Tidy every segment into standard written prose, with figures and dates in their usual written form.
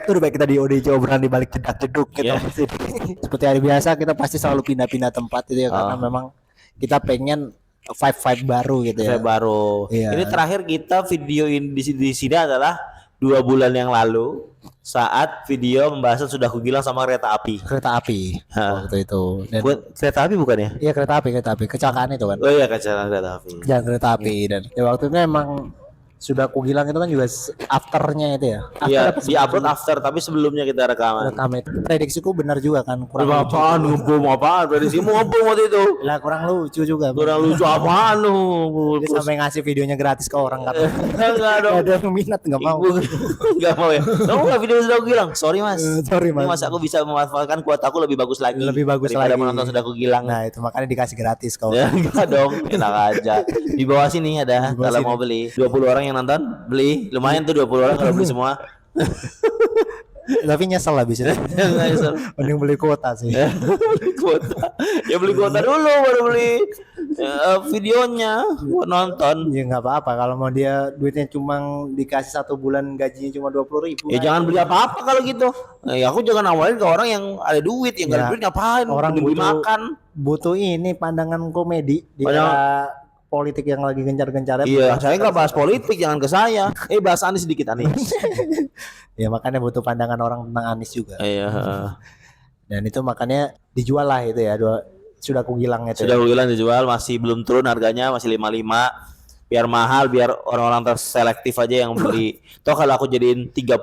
Itu udah baik kita di ODJ obrolan di balik jedak-jeduk gitu. Seperti hari biasa kita pasti selalu pindah-pindah tempat itu ya karena memang kita pengen vibe baru gitu ya. Vibe baru. Iya. Ini terakhir kita videoin di sini adalah 2 bulan yang lalu saat video pembahasan sudah aku bilang sama kereta api. Kereta api waktu itu. Dan Kereta api bukan ya? iya kereta api kecelakaan itu kan. Oh iya kecelakaan kereta api. Jalan kereta api dan ya waktu itu emang sudah aku bilang itu kan juga afternya itu ya. Iya, di upload after tapi sebelumnya kita rekaman. Rekam itu. Prediksiku benar juga kan. Kurang Apaan ngebom apaan? Prediksimu ngebom waktu itu. lah kurang lucu juga. Kurang lucu apaan lu? Dia sampai ngasih videonya gratis ke orang kata. Enggak dong. Ada yang minat enggak mau. Enggak mau ya. Kamu enggak video sudah aku bilang. Sorry Mas. Sorry Ini Mas. Mas aku bisa memanfaatkan kuota aku lebih bagus lagi. Lebih bagus daripada lagi. menonton sudah aku gilang. Nah, itu makanya dikasih gratis kau. Ya enggak dong, enak aja. Di bawah sini ada Di bawah kalau sini. mau beli 20 orang yang nonton, beli. Lumayan tuh 20 orang kalau beli semua. Tapi nyesel habis itu. Mending beli kuota sih. Beli kuota. Ya beli kuota dulu baru beli videonya buat nonton. Ya nggak apa-apa kalau mau dia duitnya cuma dikasih 1 bulan gajinya cuma 20.000. Ya jangan beli apa-apa kalau gitu. Ya aku jangan awalin ke orang yang ada duit, yang nggak ada Ya, duit ngapain? orang Mending beli butuh- makan. Butuh ini pandangan komedi di era politik yang lagi gencar-gencarnya. Iya, saya nggak bahas politik, jangan ke saya. Bahas Anies sedikit Anies. Ya makanya butuh pandangan orang tentang Anies juga. Iya. Dan itu makanya dijual lah itu ya. Sudah aku bilang itu. Sudah bilang dijual, masih belum turun harganya, masih 55. Biar mahal, biar orang-orang terselektif aja yang beli. Toh kalau aku jadiin 35,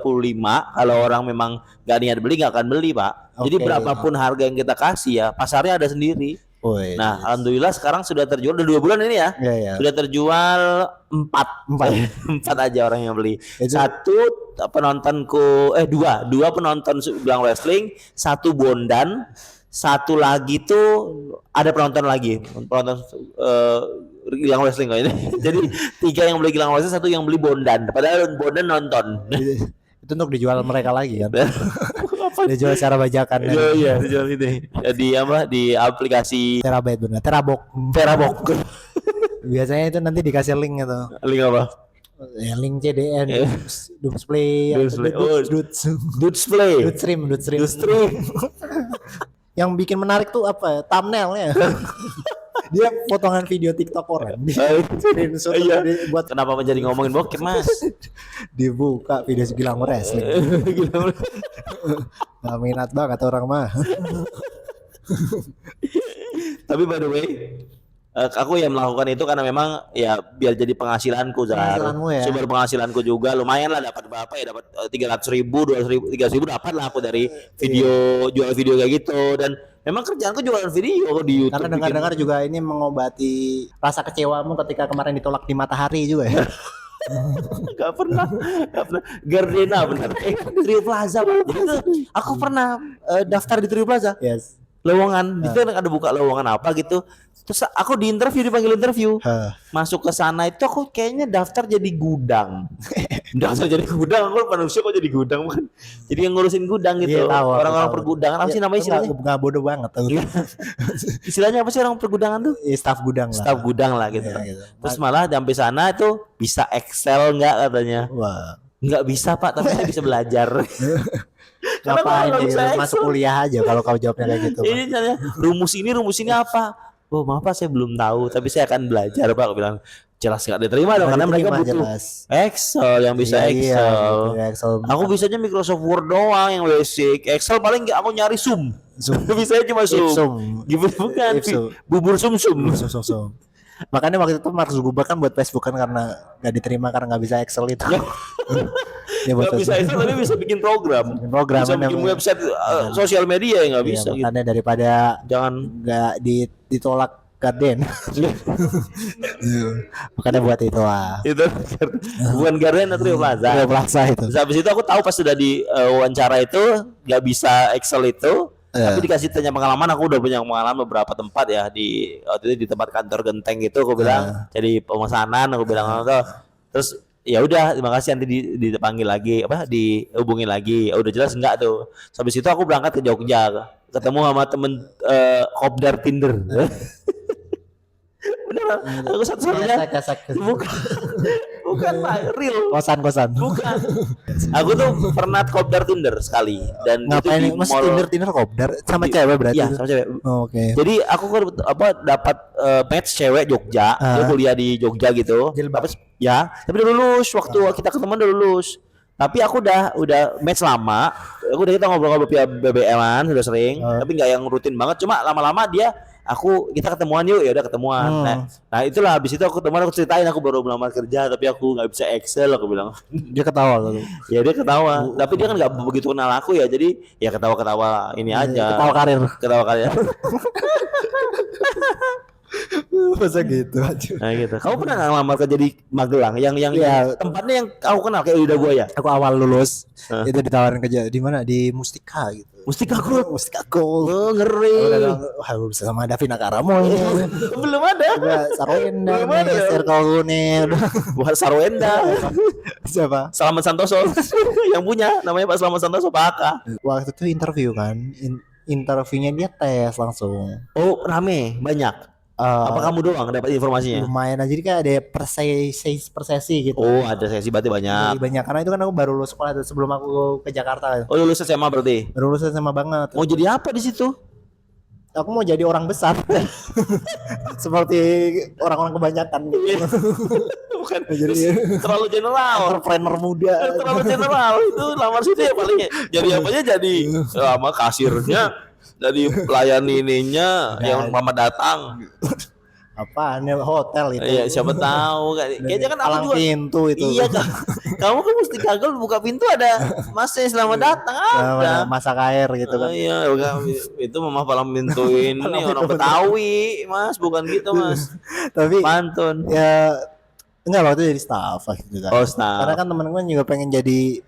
kalau orang memang gak niat beli gak akan beli Pak. Jadi Oke. berapapun harga yang kita kasih ya, pasarnya ada sendiri. Oh, iya. Nah, alhamdulillah sekarang sudah terjual udah 2 bulan ini ya. Iya, iya. Sudah terjual 4 aja orang yang beli. Itu- Satu penontonku dua penonton bilang wrestling, 1 bondan, 1 lagi tuh ada penonton lagi, penonton Gilang Wrestling kok ini. Jadi 3 yang beli Gilang Wrestling, 1 yang beli bondan. Padahal bondan nonton. Itu untuk dijual mereka lagi kan. Dijual secara bajakan. Iya, dijual ini. Di di aplikasi Terabyte benar. Terabok. Biasanya itu nanti dikasih link gitu. link apa? Ya, link CDN, Dudesplay, Dudesplay. Oh, Dudesplay. Dudestream. Dudestream. Yang bikin menarik tuh apa? Ya? Thumbnailnya. Dia potongan video TikTok orang. Screenshot Iya. buat Kenapa menjadi ngomongin bokep, Mas? dibuka video Gilang Wrestling. Gak minat banget orang mah. Tapi by the way, aku yang melakukan itu karena memang ya biar jadi penghasilanku, Zar. Penghasilanmu ya. Sumber penghasilanku juga lumayan lah, dapat berapa ya, dapat 300.000, 200.000, 300.000 dapat lah aku dari video jual video kayak gitu. Dan memang kerjaanku jualan video di YouTube. Karena dengar-dengar juga ini mengobati rasa kecewamu ketika kemarin ditolak di Matahari juga ya. Gak pernah. Gardena benar. Di Trio Plaza. Jadi tuh, aku pernah daftar di Trio Plaza. Yes. Lowongan, itu kan ada buka lowongan apa gitu. Terus aku dipanggil interview. Masuk ke sana itu aku kayaknya daftar jadi gudang. Daftar jadi gudang, aku manusia kok jadi gudang kan. Jadi yang ngurusin gudang gitu. Iya, tahu, Orang-orang tahu. pergudangan apa sih namanya istilahnya? Enggak bodoh banget tahu. Istilahnya apa sih orang pergudangan tuh? Staf gudang lah. Staf gudang lah gitu. Iya, gitu. Terus malah sampai sana itu bisa Excel enggak katanya. Wah. Enggak bisa Pak, tapi saya bisa belajar. Karena Ngapain kalau di bisa masuk Excel. kuliah aja kalau kau jawabnya kayak gitu. Pak. Ini nanya, rumus ini apa? Oh maaf Pak, saya belum tahu, tapi saya akan belajar Pak. Aku bilang jelas nggak diterima dong, karena mereka Diterima, butuh jelas. Excel yang bisa Iya, Excel. iya, Excel. Aku bisanya Microsoft Word doang yang basic. Excel paling nggak, aku nyari Zoom. Zoom. Bisanya cuma Zoom. Ipsum. Gitu bukan? Ipsum. Bubur sum-sum. Sosok. Makanya waktu itu Mark Zuckerberg kan buat Facebook kan karena nggak diterima karena nggak bisa Excel itu. Dia buat Nggak bisa Excel tapi bisa bikin program. Bikin program, bisa bikin namanya. website sosial media ya nggak Iya, bisa. Gitu. makanya daripada Jangan. nggak ditolak Garden. Makanya buat itu lah. Itu bukan Garden atau Trio Plaza. Trio Plaza itu. Terus habis itu aku tahu pas sudah di wawancara itu nggak bisa Excel itu, tapi dikasih tanya pengalaman. Aku udah punya pengalaman beberapa tempat ya, di waktu itu di tempat kantor Genteng itu aku bilang jadi pemesanan, aku bilang tuh. Terus ya udah, terima kasih, nanti dipanggil lagi, dihubungin lagi. Ya udah jelas enggak tuh. Terus habis itu aku berangkat ke Jogja, ketemu sama temen kopdar Tinder. Beneran, aku satu-satunya Kesek. Bukan Pak, real. Kosan. Bukan. Aku tuh pernah kopdar Tinder sekali dan Ngapain itu di mas mall. Tinder kopdar sama cewek berarti? Iya, sama cewek. Oh, oke. Jadi aku dapat match cewek Jogja, dia kuliah di Jogja gitu. Jilbab. Tapi udah lulus waktu kita ketemu udah lulus. Tapi aku udah match lama. Aku udah kita ngobrol-ngobrol via BBM-an sudah sering, tapi nggak yang rutin banget. Cuma lama-lama kita ketemuan yuk, ya udah ketemuan. Nah itulah habis itu aku ketemuan, aku ceritain aku baru melamar kerja tapi aku nggak bisa Excel, aku bilang. Dia ketawa lalu. Ya dia ketawa, tapi dia kan nggak begitu kenal aku ya, jadi ya ketawa-ketawa ini aja. Ketawa karir. Masa gitu aja. Nah gitu. Kamu pernah nggak ngelamar kerja di Magelang? Yang Iya. tempatnya yang aku kenal kayak Lidah Buaya. Aku awal lulus itu ditawarin kerja di mana? Di Mustika gitu. Mustika Gold. Mustika Gold. Oh ngeri. Wah, bisa sama Davina Karamo ini. Belum ada. Udah Sarwenda, Belum ada. Circle nih. Bukan Sarwenda. Siapa? Selamat Santoso yang punya, namanya Pak Selamat Santoso Pak Aka. Waktu itu interview kan. Interviewnya dia tes langsung. Oh rame banyak. Apa kamu doang dapat informasinya? Lumayan aja, jadi kayak ada per sesi gitu. Oh ada sesi berarti banyak. Jadi banyak, karena itu kan aku baru lulus sekolah tuh, sebelum aku ke Jakarta. Oh lulus SMA berarti. Baru lulus sama banget. Mau jadi apa di situ? Aku mau jadi orang besar. Seperti orang-orang kebanyakan gitu. Bukan Jadi terlalu general. entrepreneur muda. Terlalu general itu lamar situ ya paling. Jadi apanya jadi sama kasirnya, jadi pelayan ininya yang mama datang. Apaan ya, hotel itu. Iya siapa tahu kan. Kayaknya kan aku Palang juga. pintu itu. Iya kan. Kamu kan mesti kagak buka pintu ada masnya selamat datang ada. Masak air gitu Oh, kan. iya bukan. Itu mama palang pintuin nih orang Betawi Mas, bukan gitu Mas. Tapi Pantun. ya enggak, waktu jadi staff gitu kan. Oh staff. Karena kan teman-teman juga pengen jadi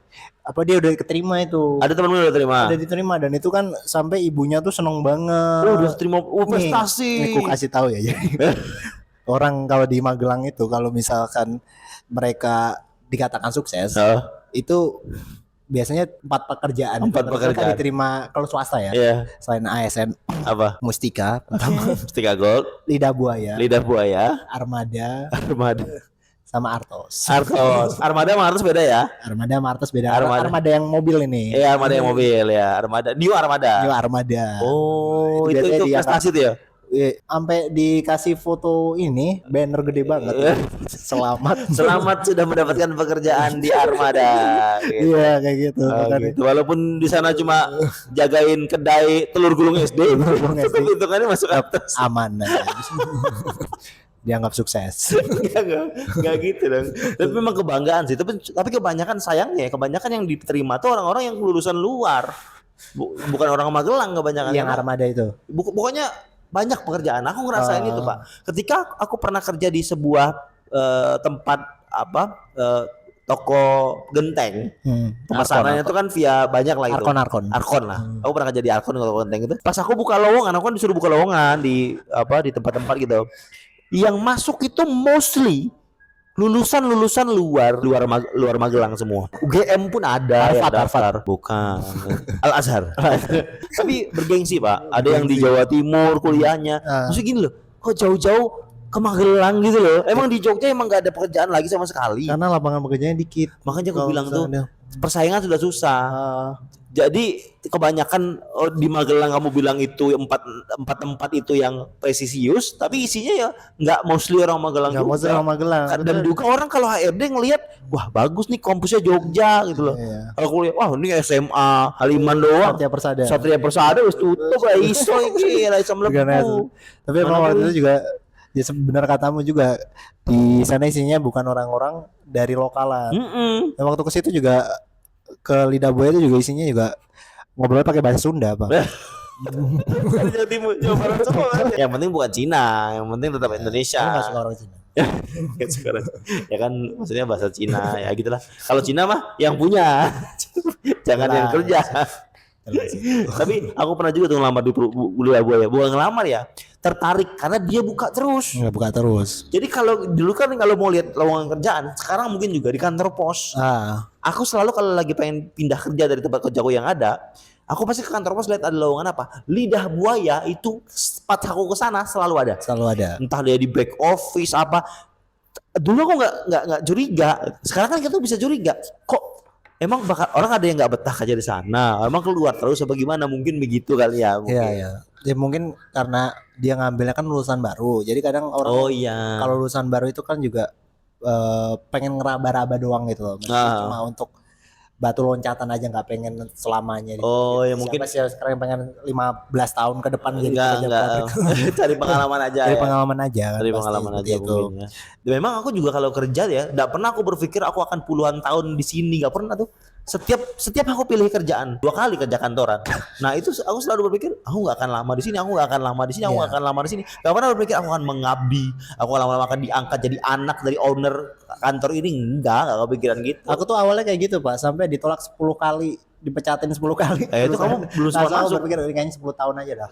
dia udah keterima itu. Ada temen lu udah terima? Udah diterima, dan itu kan sampai ibunya tuh seneng banget. Oh, udah terima prestasi. Nih, aku kasih tahu ya. Jadi orang kalau di Magelang itu kalau misalkan mereka dikatakan sukses, itu biasanya 4 pekerjaan. 4 pekerjaan. Mereka diterima kalau swasta ya. Iya. Selain ASN, Apa? Mustika, pertama, Mustika Gold, Lidah Buaya, Lidah Buaya, Armada, Armada. sama Artos. Armada sama Artos beda ya? Armada sama Artos beda. Armada. Armada yang mobil ini. Iya, Armada yang mobil ya, Armada. New Armada. New Armada. Oh, itu biasanya dia prestasi tuh ya? Sampai dikasih foto ini, banner gede banget. Selamat. Selamat sudah mendapatkan pekerjaan di Armada. Gitu. Iya kayak gitu. Oh, Kan. gitu. Walaupun di sana cuma jagain kedai telur gulung SD, Gulung SD. tapi hitungannya masuk atas. Aman. Dianggap sukses. Enggak gitu dong. Tapi memang kebanggaan sih. Tapi kebanyakan sayangnya, kebanyakan yang diterima tuh orang-orang yang lulusan luar. Bukan orang Magelang kebanyakan. Yang Armada itu. Pokoknya banyak pekerjaan. Aku ngerasain itu, Pak. Ketika aku pernah kerja di sebuah tempat toko genteng. Pemesanannya itu kan via banyak lah itu. Arkon lah. Aku pernah kerja di Arkon toko genteng itu. Pas aku buka lowongan, aku kan disuruh buka lowongan di tempat-tempat gitu. Yang masuk itu mostly lulusan luar Magelang semua. UGM pun ada yang daftar. Bukan. Al Azhar. Tapi bergengsi, Pak. Ada yang di Jawa Timur kuliahnya. Maksudnya gini loh, kok jauh-jauh ke Magelang gitu loh. Emang di Jogja emang gak ada pekerjaan lagi sama sekali. Karena lapangan pekerjaannya dikit. Makanya aku bilang tuh persaingan sudah susah. Jadi kebanyakan di Magelang kamu bilang itu empat tempat itu yang presisius, tapi isinya ya nggak mostly orang Magelang juga. Mostly orang Magelang. Dan juga orang kalau HRD ngelihat, wah bagus nih kampusnya Jogja gitu loh. Kalau aku lihat, wah ini SMA Haliman doang. Satria Persada wis tutup lah iso iki lah iso mlebu. Tapi emang waktu itu juga ya benar katamu juga, di sana isinya bukan orang-orang dari lokalan. Waktu ke situ juga ke Lidah Buaya itu juga isinya juga ngobrolnya pakai bahasa Sunda, Pak. Jawa Timur, Jawa Barat semua. Yang penting bukan Cina, yang penting tetap Indonesia. Enggak suka orang Cina. Ya kan maksudnya bahasa Cina ya gitulah. Kalau Cina mah yang punya. Jangan yang kerja. Tapi aku pernah juga tuh ngelamar di Lidah Buaya. Bukan ngelamar ya, tertarik karena dia buka terus. Buka terus. Jadi kalau dulu kan kalau mau lihat lowongan kerjaan, sekarang mungkin juga di kantor pos. Aku selalu kalau lagi pengen pindah kerja dari tempat kerjaku yang ada, aku pasti ke kantor pos lihat ada lowongan apa. Lidah Buaya itu pas aku ke sana selalu ada. Entah dia di back office apa. Dulu aku nggak curiga. Sekarang kan kita bisa curiga. Kok emang bakal orang ada yang nggak betah kerja di sana? Emang keluar terus apa gimana? Mungkin begitu kali ya. Iya, iya. Ya mungkin karena dia ngambilnya kan lulusan baru. Jadi kadang orang kalau lulusan baru itu kan juga pengen ngeraba-raba doang gitu loh. Cuma untuk batu loncatan aja, nggak pengen selamanya gitu. Ya mungkin sekarang pengen 15 tahun ke depan jadi enggak. Cari pengalaman aja. Cari pengalaman aja kan. Cari pengalaman aja itu. Ya. Memang aku juga kalau kerja ya, enggak pernah aku berpikir aku akan puluhan tahun di sini, enggak pernah tuh. Setiap aku pilih kerjaan 2 kali kerja kantoran. Nah itu aku selalu berpikir aku nggak akan lama di sini, aku nggak akan lama di sini, aku nggak akan lama di sini. Gak pernah berpikir aku akan mengabdi, aku lama-lama akan diangkat jadi anak dari owner kantor ini. Nggak kepikiran gitu. Aku tuh awalnya kayak gitu Pak, sampai ditolak 10 kali, dipecatin 10 kali. Itu kamu belum sempat masuk. Berpikir kayaknya 10 tahun aja dah.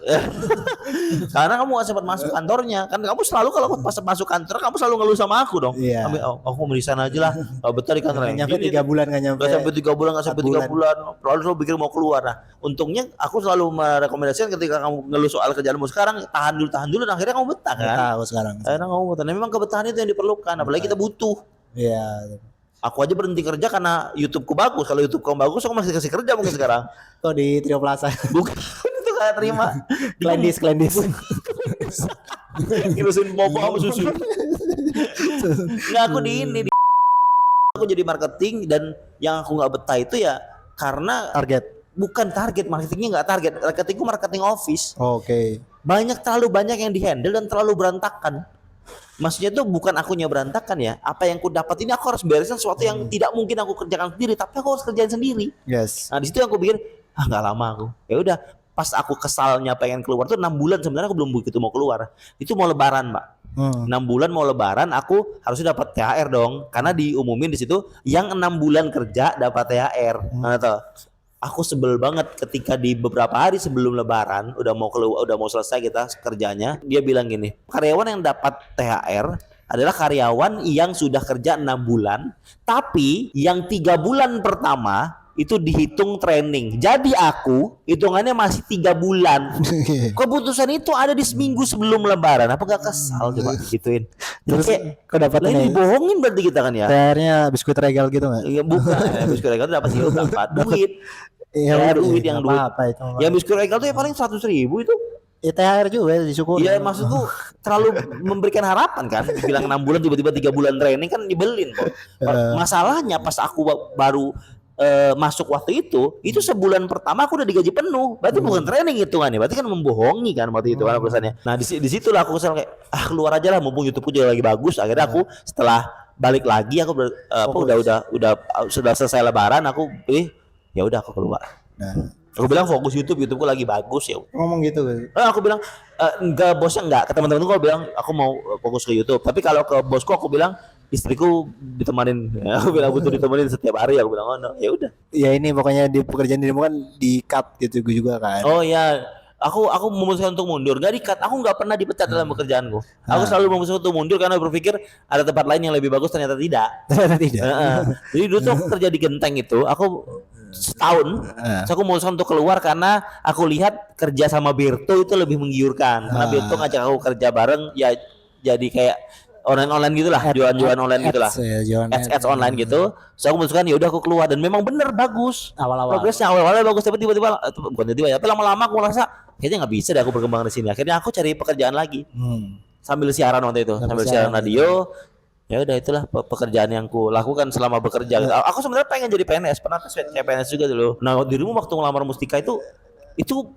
Karena kamu gak sempat masuk kantornya. Kan kamu selalu kalau pas masuk kantor kamu selalu ngeluh sama aku dong. Iya. Aku mau di sana aja lah. Betah di kantor. Gak nyampe 3 bulan, gak nyampe. Gak sampai 3 bulan, gak sampai 3 bulan. Lalu pikir mau keluar. Nah, untungnya aku selalu merekomendasikan ketika kamu ngeluh soal kerjaanmu sekarang, tahan dulu dan akhirnya kamu betah kan. Tahu sekarang. Akhirnya kamu betah. Nah, memang kebetahan itu yang diperlukan, apalagi kita butuh. Iya. Aku aja berhenti kerja karena YouTubeku bagus. Kalau YouTube kamu bagus, aku masih kasih kerja mungkin sekarang. Kok di Trio Plaza? Bukan, itu kayak terima. Klendis. Ngirusin bobo sama susu. Nggak, aku di aku jadi marketing, dan yang aku nggak betah itu ya karena bukan target marketingnya, nggak target. Marketingku marketing office. Oke. Terlalu banyak yang dihandle dan terlalu berantakan. Maksudnya tuh bukan akunya berantakan ya. Apa yang ku dapat ini aku harus beresin sesuatu yang tidak mungkin aku kerjakan sendiri, tapi aku harus kerjain sendiri. Yes. Nah di situ aku pikir nggak lama aku. Ya udah, pas aku kesalnya pengen keluar tuh 6 bulan sebenarnya aku belum begitu mau keluar. Itu mau lebaran, Mbak. 6 bulan mau lebaran aku harusnya dapat THR dong, karena diumumin di situ yang 6 bulan kerja dapat THR. Nah, tuh. Aku sebel banget ketika di beberapa hari sebelum lebaran udah mau selesai kita kerjanya, dia bilang gini, karyawan yang dapat THR adalah karyawan yang sudah kerja 6 bulan, tapi yang 3 bulan pertama itu dihitung training. Jadi aku hitungannya masih 3 bulan. Keputusan itu ada di seminggu sebelum lebaran. Apa gak kesal coba gituin? Terus kok dapat ini dibohongin berarti kita kan ya? THR-nya biskuit regal gitu nggak? Iya bukan, biskuit regal dapat sih dapat duit. Iya, duit yang duit. Apa itu? Ya biskuit regal tuh ya paling 100.000 itu. Ya THR juga disyukur. Iya maksudku terlalu memberikan harapan kan. Bilang 6 bulan tiba-tiba 3 bulan training kan nyebelin kok. Masalahnya pas aku baru masuk waktu itu sebulan pertama aku udah digaji penuh. Berarti bukan training hitungannya, berarti kan membohongi kan waktu itu kan pesannya. Nah di situlah aku kesel kayak keluar aja lah, mumpung YouTubeku juga lagi bagus. Akhirnya aku setelah balik lagi aku udah sudah selesai lebaran aku ya udah aku keluar. Nah, aku bilang fokus YouTubeku lagi bagus ya. Ngomong gitu. Aku bilang enggak, bosnya enggak, ke teman-temanku aku bilang aku mau fokus ke YouTube. Tapi kalau ke bosku aku bilang istriku ditemanin. Aku bilang butuh ditemenin setiap hari. Aku bilang no, ya udah. Ya ini pokoknya di pekerjaan dirimu kan di cut gitu juga kan. Oh iya. Aku memutuskan untuk mundur, gak di-cut. Aku nggak pernah dipecat dalam pekerjaanku. Aku selalu memutuskan untuk mundur karena berpikir ada tempat lain yang lebih bagus, ternyata tidak. Jadi dulu tuh aku kerja di Genteng itu, aku setahun. So aku memutuskan untuk keluar karena aku lihat kerja sama Berto itu lebih menggiurkan. Karena Berto ngajak aku kerja bareng, ya jadi kayak online gitulah, jualan online gitulah, ads online gitu. So aku memutuskan ya udah aku keluar, dan memang bener bagus. Progresnya awal-awalnya bagus, tapi tiba-tiba bukan tiba-tiba ya, tapi lama-lama aku merasa kayaknya nggak bisa deh aku berkembang di sini. Akhirnya aku cari pekerjaan lagi sambil siaran waktu itu, sambil siaran radio. Ya udah itulah pekerjaan yang ku lakukan selama bekerja. Aku sebenarnya pengen jadi PNS, pernah tes kayak PNS juga dulu. Nah dirimu waktu ngelamar Mustika itu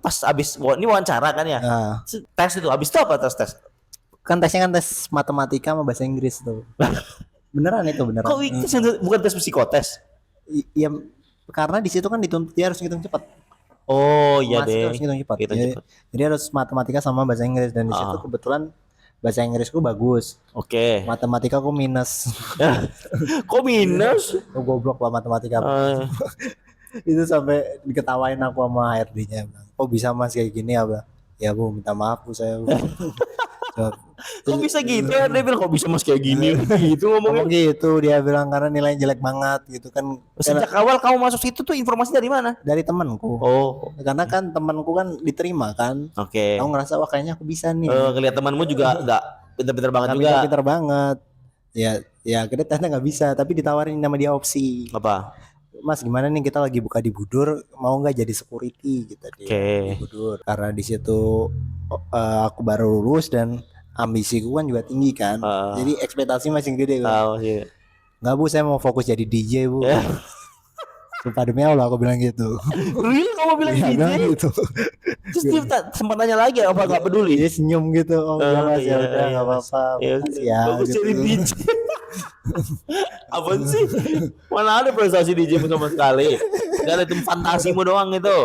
pas abis ini wawancara kan ya, tes itu abis itu apa tes? Kan tesnya kan tes matematika sama bahasa Inggris tuh. Beneran itu beneran. Kok itu bukan tes psikotes? Iya, karena di situ kan dituntut dia harus ngitung cepat. Oh iya deh. Harus ngitung cepat. Jadi harus matematika sama bahasa Inggris, dan di situ kebetulan bahasa Inggrisku bagus. Oke. Matematika aku minus. Kok minus? Aku goblok lah matematika. Itu sampai diketawain aku sama HRD-nya. Kok bisa Mas kayak gini ya, Bang? Ya Bu, minta maaf Bu, saya Bu. Kok bisa gitu ya? Dia bilang kok bisa Mas kayak gini gitu ngomongnya. Ngomong gitu, dia bilang karena nilainya jelek banget gitu kan. Sejak awal kamu masuk situ tuh informasi dari mana? Dari temanku. Oh. Karena kan temanku kan diterima kan. Oke. Aku ngerasa wah kayaknya aku bisa nih. Ngeliat temanmu juga enggak pinter-pinter banget juga. Pinter banget. Ya akhirnya ternyata nggak bisa, tapi ditawarin nama dia opsi. Apa? Mas gimana nih, kita lagi buka di Budur, mau nggak jadi security gitu dia di Budur, karena di situ aku baru lulus dan ambisiku kan juga tinggi kan, jadi ekspektasi masih gede kan. Nggak bu, saya mau fokus jadi DJ bu. Sumpah demi Allah aku bilang gitu. Real kamu bilang Iya, DJ? gitu. Terus dia sempat tanya lagi apa nggak peduli? Dia senyum gitu. Oh iya mas, ya udah iya, nggak apa-apa. Makasih ya. Bagus Gitu. jadi DJ. Apaan sih? Mana ada prestasi DJ sama sekali? Gak ada, itu fantasimu doang itu.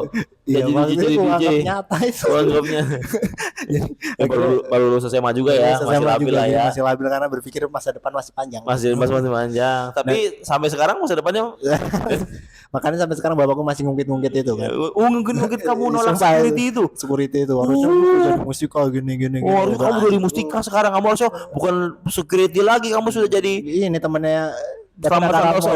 Iya, jadi DJ. Nyata itu. Anggapnya. Baru lulus SMA juga ya, masih labil lah ya. Masih labil karena berpikir masa depan masih panjang. Masih panjang. Tapi sampai sekarang masa depannya makanya sampai sekarang bapakku masih ngungkit-ngungkit itu kan. Ngungkit kamu nolak security itu. Security itu harusnya jadi musikal gini. Oh, harusnya kamu dari mustika sekarang, kamu harusnya bukan security lagi, kamu sudah jadi ini temennya Selamat Santoso.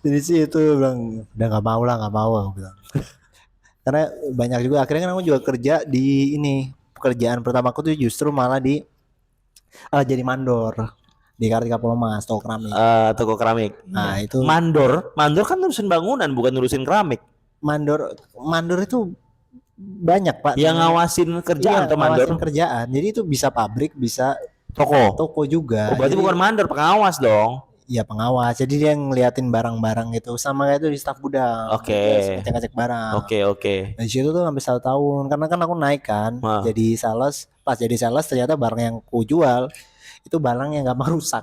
jadi sih itu bilang udah nggak mau aku bilang. Karena banyak juga akhirnya kan aku juga kerja di ini, pekerjaan pertamaku tuh justru malah di jadi mandor di Kartika Polomas, toko keramik. Toko keramik. Nah itu mandor kan ngurusin bangunan, bukan ngurusin keramik. Mandor itu banyak pak. Yang ngawasin kerjaan atau mandor? Ngawasin kerjaan. Jadi itu bisa pabrik, bisa toko juga. Berarti jadi, bukan mandor, pengawas dong. Iya pengawas. Jadi dia ngeliatin barang-barang itu, sama kayak itu di staf gudang. Oke. Ngecek barang. Oke. Di situ tuh sampai 1 tahun, karena kan aku naik kan, jadi sales. Pas jadi sales ternyata barang yang ku jual itu barang yang gampang rusak.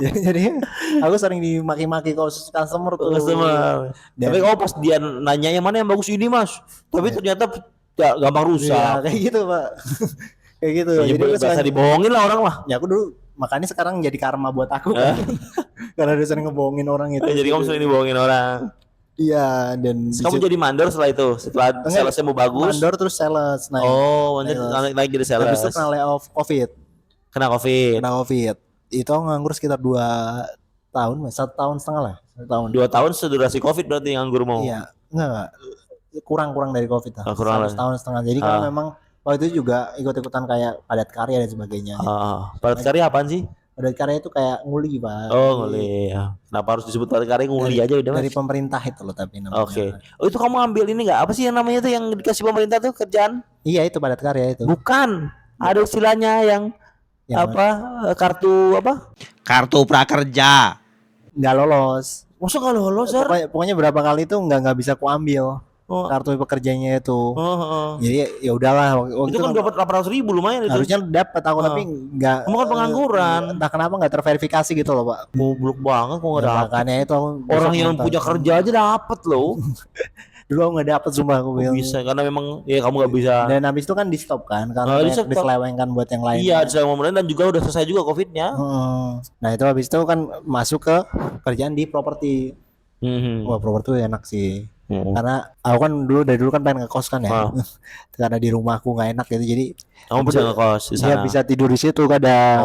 jadi aku sering dimaki-maki customer tuh. Tapi kalau pas dia nanya yang mana yang bagus ini mas, tapi ternyata gampang rusak. Ya, kayak gitu pak. Kayak gitu. Jadi biasa dibohongin lah orang mah. Ya aku dulu makanya sekarang jadi karma buat aku kan. Karena dia sering ngebohongin orang itu. Jadi kamu sering dibohongin orang. Iya, dan kamu jadi mandor setelah salesnya mau bagus. Mandor terus sales naik. Oh, naik jadi sales. Habis itu kena layoff COVID. Kena COVID. Itu nganggur sekitar 2 tahun, 1,5 tahun lah. 1 tahun. 2 tahun sedurasi COVID berarti nganggur mau. Iya, enggak. Kurang dari COVID lah. 1,5 tahun. Jadi kalau memang waktu itu juga ikut-ikutan kayak padat karya dan sebagainya. Padat karya apaan sih? Padat karya itu kayak nguli pak. Oh nguli ya. Kenapa harus disebut padat karya? Nguli aja udah mas. Dari pemerintah itu loh tapi namanya. Oke. Oh itu kamu ambil ini nggak? Apa sih yang namanya tuh yang dikasih pemerintah tuh kerjaan? Iya itu padat karya itu. Bukan. Ada istilahnya yang apa? Kartu apa? Kartu prakerja. Nggak lolos. Masa nggak lolos? Pokoknya berapa kali itu nggak bisa kuambil. Kartu pekerjanya itu. Jadi ya udahlah. Itu kan dapat 800.000 lumayan itu. Harusnya dapat aku tapi nggak. Kamu kan pengangguran. Entah kenapa nggak terverifikasi gitu loh pak. Goblok banget kok nggak dapat. Makanya itu orang yang punya kerja aja dapat loh. Dulu aku nggak dapat sumpah aku bilang. Bisa karena memang ya kamu nggak bisa. Dan habis itu kan di stop kan karena diselewengkan buat yang lain. Iya diselewengkan dan juga udah selesai juga covidnya. Nah itu habis itu kan masuk ke kerjaan di properti. Wah properti enak sih. Karena aku kan dari dulu kan pengen ngekos kan ya. Karena di rumahku nggak enak gitu jadi. Kamu bisa ngekos di sana. Iya bisa tidur di situ kadang.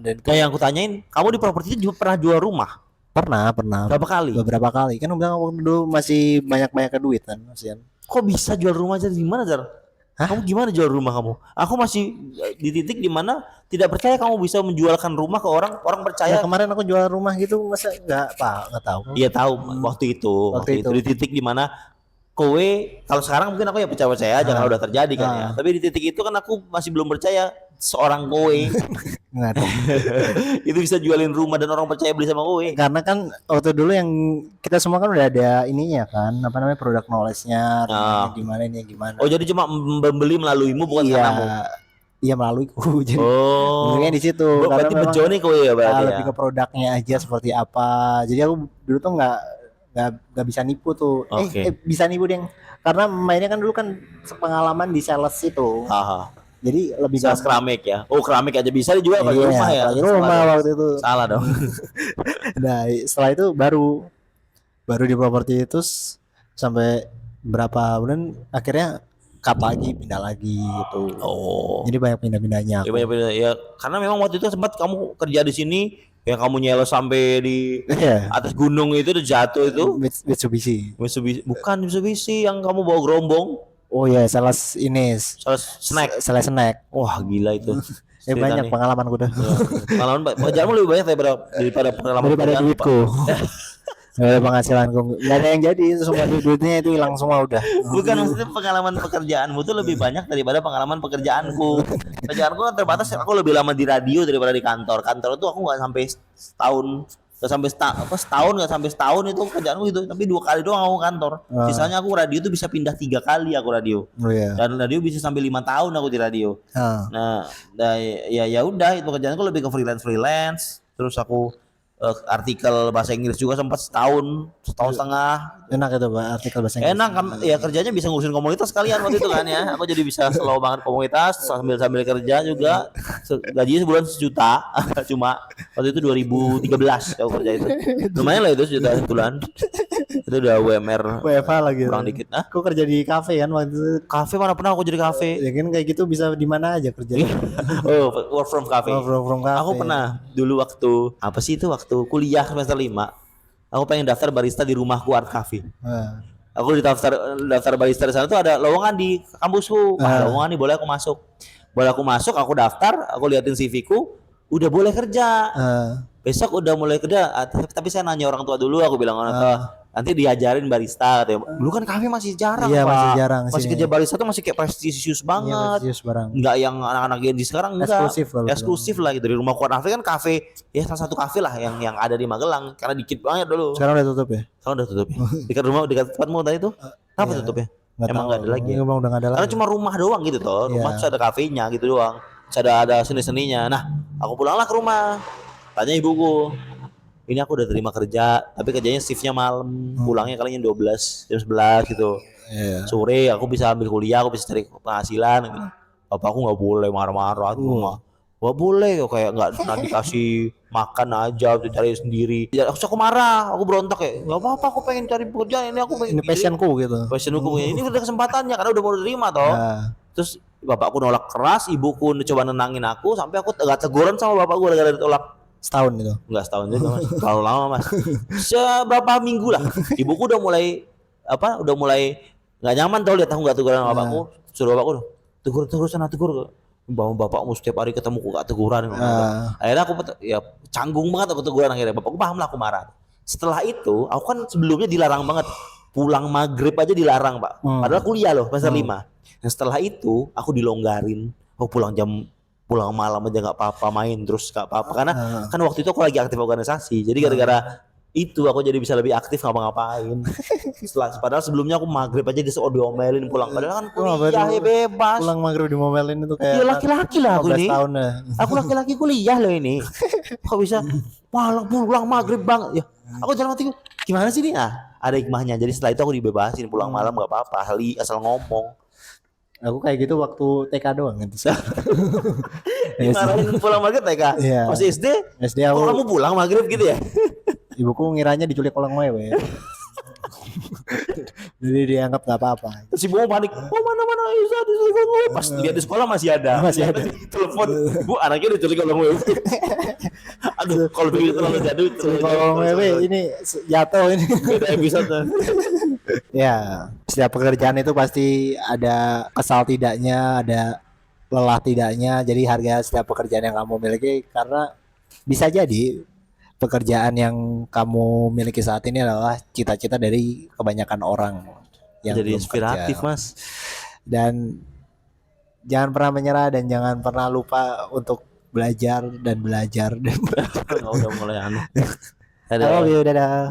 Dan kayak yang aku tanyain, kamu di properti itu pernah jual rumah? Pernah. Beberapa kali. Kan udah waktu dulu masih banyak duit kan, Mas. Kok bisa jual rumah aja gimana, Jar? Kamu gimana jual rumah kamu? Aku masih di titik di mana tidak percaya kamu bisa menjualkan rumah ke orang percaya. Ya, kemarin aku jual rumah gitu masa enggak tahu. Iya tahu waktu itu di titik di mana kowe kalau sekarang mungkin aku ya percaya jangan udah terjadi kan ya. Tapi di titik itu kan aku masih belum percaya seorang kowe itu bisa jualin rumah dan orang percaya beli sama kowe. Karena kan waktu dulu yang kita semua kan udah ada ininya kan, apa namanya produk knowledge-nya, gimana. Oh jadi cuma membeli melaluimu bukan karenamu. Iya melaluiku. Jadi di situ. Berarti bejo nih kowe ya berarti. Lebih ke produknya aja seperti apa. Jadi aku dulu tuh nggak bisa nipu tuh. Bisa nipu deh. Karena mainnya kan dulu kan pengalaman di sales itu. Jadi lebih sales keramik ya. Oh keramik aja bisa juga pakai rumah ya. Pakai rumah waktu itu. Salah dong. Nah setelah itu baru di properti itu sampai berapa bulan akhirnya pindah lagi gitu. Jadi banyak pindah-pindahnya. Ya, ya karena memang waktu itu sempat kamu kerja di sini yang kamu nyelo sampai di atas gunung itu jatuh itu Mitsubishi. Bukan Mitsubishi yang kamu bawa gerombong. Oh ya, sales ini snack. sales snack. Wah gila itu. Banyak pengalaman gue dah. Ya, pengalaman pekerjaanmu lebih banyak daripada pengalaman daripada duitku. Gak ada penghasilanku, gak ada yang jadi, itu semua duitnya itu hilang semua udah. Bukan, maksudnya pengalaman pekerjaanmu tuh lebih banyak daripada pengalaman pekerjaanku. Pekerjaanku kan terbatas, aku lebih lama di radio daripada di kantor. Kantor tuh aku nggak sampai setahun, nggak sampai setahun, nggak sampai setahun itu kerjaanku itu. Tapi 2 kali doang aku kantor. Sisanya aku radio tuh bisa pindah 3 kali aku radio. Dan radio bisa sampai 5 tahun aku di radio. Nah, ya udah itu kerjaanku lebih ke freelance. Terus aku artikel bahasa Inggris juga sempat setahun setengah. Enak itu Pak, artikel bahasa Inggris. Enak kan, ya kerjanya bisa ngurusin komunitas kalian waktu itu kan ya. Aku jadi bisa slow banget komunitas sambil kerja juga. Gajinya sebulan 1 juta. Cuma waktu itu 2013 aku kerja itu. Lumayan lah itu 1 juta sebulan. Itu udah WMR WFH lagi kurang dikit. Aku kerja di kafe kan waktu itu. Kafe mana pernah aku jadi kafe. Ya kan kayak gitu bisa di mana aja kerja. Oh, work from cafe. Aku Ya. pernah dulu waktu apa sih itu, waktu kuliah semester 5. Aku pengen daftar barista di rumahku art cafe. Aku daftar barista di sana tuh ada lowongan di kampusku. Lowongan nih, boleh aku masuk, aku daftar, aku liatin CV-ku, udah boleh kerja. Besok udah mulai kerja, tapi saya nanya orang tua dulu, aku bilang orang tua, nanti diajarin barista katanya. Dulu kan kafe masih jarang, iya, Pak. masih jarang masih kerja barista tuh masih kayak prestisius banget. Iya, enggak yang anak-anak Gen Z sekarang, enggak. Eksklusif lah gitu. Dari rumah Kuat Cafe kan kafe, ya salah satu kafe lah yang ada di Magelang, karena dikit banget dulu. Sekarang udah tutup ya? Sekarang udah tutup ya. Dekat tempatmu tadi tuh. Kenapa tutup ya? Emang enggak ada lagi. Emang udah enggak ada lagi. Karena cuma rumah doang gitu toh. Rumah tuh ada kafenya gitu doang. Terus ada seni-seninya. Nah, aku pulanglah ke rumah. Tanya ibuku, ini aku udah terima kerja, tapi kerjanya shiftnya malam, pulangnya kalinya 12, jam 11 gitu. Sore aku bisa ambil kuliah, aku bisa cari penghasilan. Bapakku nggak boleh, marah-marah tuh mah. Nggak boleh, kayak nggak dikasih makan aja, cari sendiri. Ya, aku marah, aku berontak kayak, nggak apa-apa, aku pengen cari pekerjaan ini, aku pengen. Ini passionku gitu. Passionku ini udah kesempatannya karena udah mau terima toh. Terus bapakku nolak keras, ibuku coba nenangin aku, sampai aku agak teguran sama bapakku gara-gara ditolak. Setahun gitu? Enggak setahun juga mas, terlalu lama mas. Seberapa minggu lah, ibuku udah mulai nggak nyaman tau lihat aku nggak teguran sama bapakku. Suruh bapakku tegur sana, tegur. Bapakmu setiap hari ketemu kok gak teguran. Akhirnya aku ya canggung banget aku teguran, akhirnya bapakku paham lah aku marah. Setelah itu aku kan sebelumnya dilarang banget, pulang maghrib aja dilarang Pak, padahal kuliah loh semester 5. Nah setelah itu aku dilonggarin, aku pulang malam aja nggak apa-apa, main terus nggak apa-apa, karena kan waktu itu aku lagi aktif organisasi, jadi gara-gara itu aku jadi bisa lebih aktif ngapa-ngapain. Padahal sebelumnya aku maghrib aja diomelin pulang, padahal kan kuliah ya bebas. Pulang maghrib diomelin itu kayak ya laki-laki lah aku ini. Tahun aku laki-laki kuliah loh ini. Kok bisa pulang maghrib bang? Ya aku jalan mati, gimana sih ini? Ada hikmahnya. Jadi setelah itu aku dibebasin pulang malam nggak apa-apa, asal ngomong. Aku kayak gitu waktu TK doang gitu. Dimarahin pulang maghrib TK. Iya. Masih SD? SD aku. Kamu pulang maghrib gitu ya? Ibuku ngiranya diculik orang wewe. Jadi dianggap nggak apa-apa. Terus ibu panik. Oh mana Isa diculik orang wewe. Pas lihat di sekolah masih ada. Telepon, Bu anaknya diculik orang wewe. Aduh, kalau begitu terlalu jadul. Orang wewe ini jatuh ini. Beda episode. Ya, setiap pekerjaan itu pasti ada kesal tidaknya, ada lelah tidaknya. Jadi harga setiap pekerjaan yang kamu miliki, karena bisa jadi pekerjaan yang kamu miliki saat ini adalah cita-cita dari kebanyakan orang yang jadi belum inspiratif kerja. Mas. Dan jangan pernah menyerah dan jangan pernah lupa untuk belajar dan belajar. Udah mulai aneh. Dadah.